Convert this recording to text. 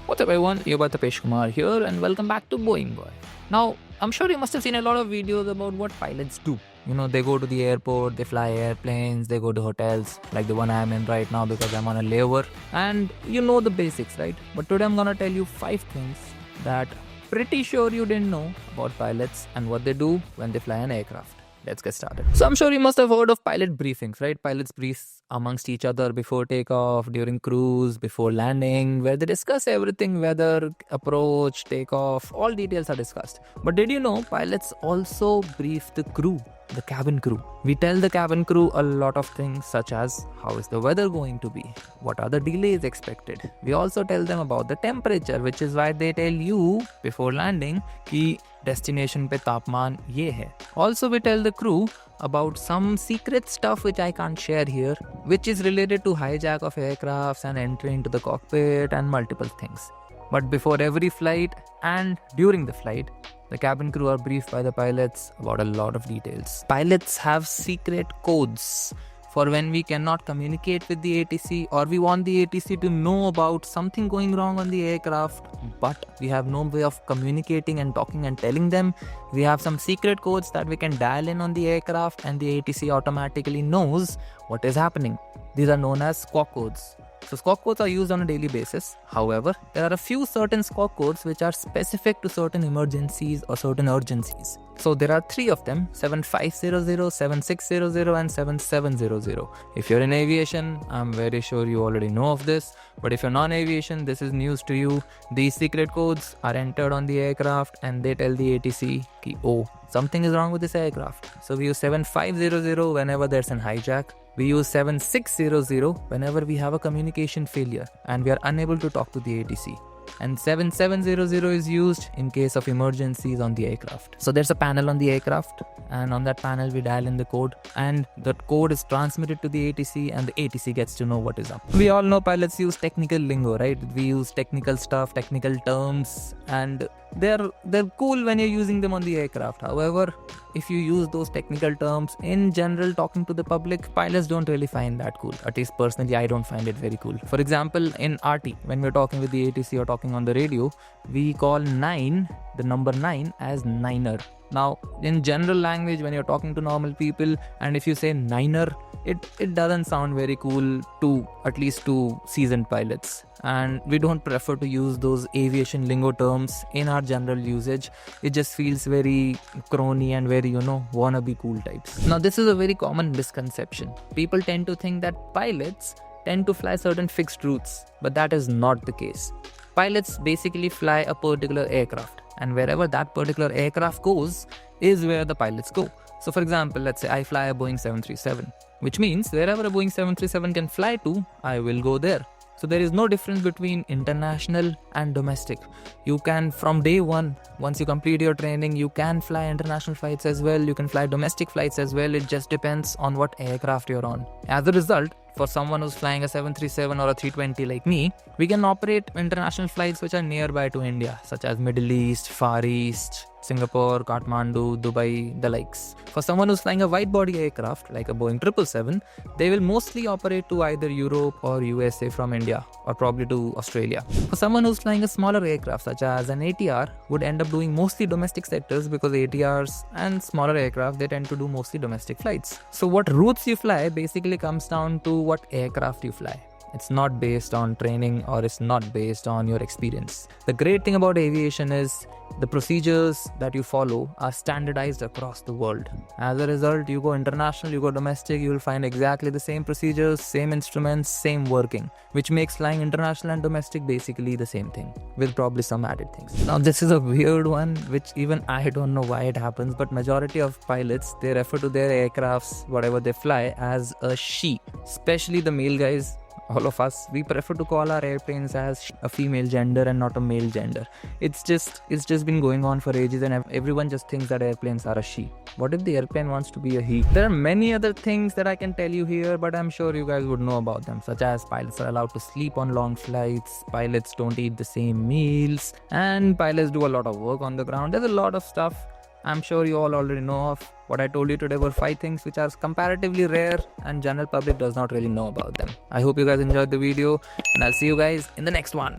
What's up everyone, you're Tapesh Kumar here and welcome back to Boeing Boy. Now, I'm sure you must have seen a lot of videos about what pilots do. You know, they go to the airport, they fly airplanes, they go to hotels, like the one I'm in right now because I'm on a layover. And you know the basics, right? But today I'm gonna tell you 5 things that pretty sure you didn't know about pilots and what they do when they fly an aircraft. Let's get started. So I'm sure you must have heard of pilot briefings, right? Pilots brief amongst each other before takeoff, during cruise, before landing, where they discuss everything, weather, approach, takeoff, all details are discussed. But did you know pilots also brief the crew, the cabin crew? We tell the cabin crew a lot of things such as how is the weather going to be, what are the delays expected. We also tell them about the temperature, which is why they tell you before landing कि destination पे तापमान ये है. Also we tell the crew about some secret stuff which I can't share here, which is related to hijack of aircrafts and entry into the cockpit and multiple things. But before every flight and during the flight, the cabin crew are briefed by the pilots about a lot of details. Pilots have secret codes for when we cannot communicate with the ATC or we want the ATC to know about something going wrong on the aircraft, but we have no way of communicating and talking and telling them. We have some secret codes that we can dial in on the aircraft and the ATC automatically knows what is happening. These are known as squawk codes. So squawk codes are used on a daily basis. However, there are a few certain squawk codes which are specific to certain emergencies or certain urgencies. So there are 3 of them: 7500, 7600 and 7700. If you're in aviation, I'm very sure you already know of this. But if you're non-aviation, this is news to you. These secret codes are entered on the aircraft and they tell the ATC ki, oh, something is wrong with this aircraft. So we use 7500 whenever there's an hijack. We use 7600 whenever we have a communication failure and we are unable to talk to the ATC. And 7700 is used in case of emergencies on the aircraft. So there's a panel on the aircraft and on that panel we dial in the code and that code is transmitted to the ATC and the ATC gets to know what is up. We all know pilots use technical lingo, right? We use technical stuff, technical terms, and they're cool when you're using them on the aircraft. However, if you use those technical terms in general talking to the public, pilots don't really find that cool. At least personally, I don't find it very cool. For example, in RT, when we're talking with the ATC or talking on the radio, we call 9, the number 9, as niner. Now, in general language, when you're talking to normal people and if you say niner, it doesn't sound very cool to at least to seasoned pilots. And we don't prefer to use those aviation lingo terms in our general usage. It just feels very crony and very, wannabe cool types. Now, this is a very common misconception. People tend to think that pilots tend to fly certain fixed routes, but that is not the case. Pilots basically fly a particular aircraft, and wherever that particular aircraft goes is where the pilots go. So for example, let's say I fly a Boeing 737, which means wherever a Boeing 737 can fly to, I will go there. So there is no difference between international and domestic. You can, from day one, once you complete your training, you can fly international flights as well. You can fly domestic flights as well. It just depends on what aircraft you're on. As a result, for someone who's flying a 737 or a 320 like me, we can operate international flights which are nearby to India, such as Middle East, Far East, Singapore, Kathmandu, Dubai, the likes. For someone who's flying a wide-body aircraft like a Boeing 777, they will mostly operate to either Europe or USA from India, or probably to Australia. For someone who's flying a smaller aircraft such as an ATR, would end up doing mostly domestic sectors because ATRs and smaller aircraft, they tend to do mostly domestic flights. So what routes you fly basically comes down to what aircraft you fly. It's not based on training or it's not based on your experience. The great thing about aviation is the procedures that you follow are standardized across the world. As a result, you go international, you go domestic, you will find exactly the same procedures, same instruments, same working, which makes flying international and domestic basically the same thing, with probably some added things. Now, this is a weird one, which even I don't know why it happens, but majority of pilots, they refer to their aircrafts, whatever they fly, as a she, especially the male guys. All of us, we prefer to call our airplanes as a female gender and not a male gender. It's just been going on for ages and everyone just thinks that airplanes are a she. What if the airplane wants to be a he? There are many other things that I can tell you here, but I'm sure you guys would know about them, such as pilots are allowed to sleep on long flights, pilots don't eat the same meals, and pilots do a lot of work on the ground. There's a lot of stuff I'm sure you all already know of. What I told you today were 5 things which are comparatively rare and general public does not really know about them. I hope you guys enjoyed the video and I'll see you guys in the next one.